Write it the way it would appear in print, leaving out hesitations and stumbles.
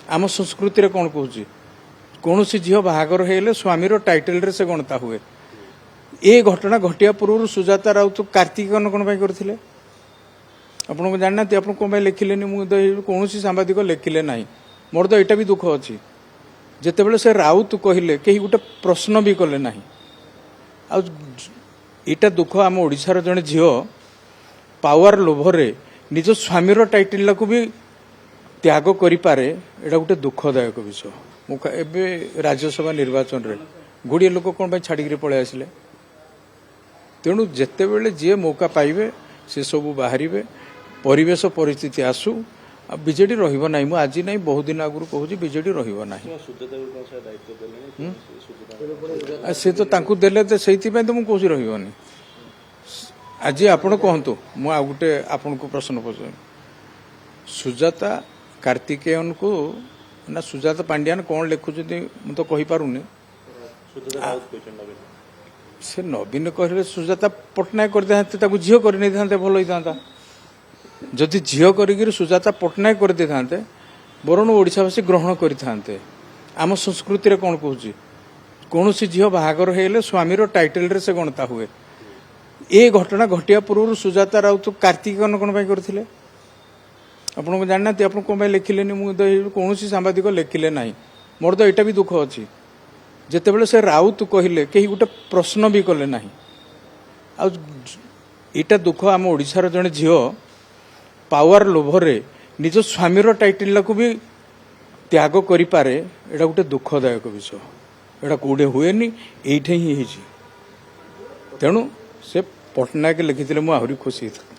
आम संस्कृति कौन कहूँ कौन सी झील बाहागर होले स्वामीर टाइटल रे से गणता हुए ए घटना घटिया पूर्व सुजाता राउत कार्तिकेयन कौन करते आपको जानना आप कौन लिखिले कौन सांबादिक लिखिले ना मोर तो यहाँ भी दुख अच्छी जितेबाला से राउत कहले कहीं गोटे प्रश्न भी कले ना आटा दुख आम ओडिशार जड़े झील पावर लोभरे निज स्वामीर टाइटल को भी त्याग करें एटा गोटे दुखदायक विषय मुझे राज्यसभा निर्वाचन रे गुड़िए लोक कौन छाड़ी पलि आसिले तेणु जिते बड़े जी मौका पाइबे से सब बाहर परिवेश परिस्थिति आसू बीजेडी रहिबो नाही आज नहीं बहुत दिन आगु कहूँ बीजेडी रहिबो नाही से तो तांकु देले तो सेति तो मुझे कौन रहिबोनी आज आपण कहतु मु आ गोटे आपन को प्रश्न पचार सुजाता कार्तिकेयन को ना सुजाता पांड्यान कौन लिखुଛନ୍ତି ମୁଁ ତ କହିପାରୁନି से नवीन कहले सुजाता पट्टनायक कर झील कर भल होता जदि झील कर सुजाता पट्टनायक कर बरन ओडिशावासी ग्रहण करते आम संस्कृति कौन कहूँ कौन सी झील बाहागर होले स्वामीर टाइटल रे से गणता हुए ए घटना घटिया पूर्व सुजाता राउत कार्तिकेयन कौन करते आपको जानना आप कौन लिखिले कौन सांबादिक लिखिले ना मोर तो यहाँ भी दुख अच्छी जितेबाला से राउत कहले कहीं गोटे प्रश्न भी कले ना आटा दुख आम ओडिशार जड़े झील पावर लोभरे निज स्वामीर टाइटल को भी त्याग करें एटा गोटे दुखदायक विषय एटा कौटे हुए ये ही तेणु से पट्टनायक लिखिले मुझे आहरी खुशी था।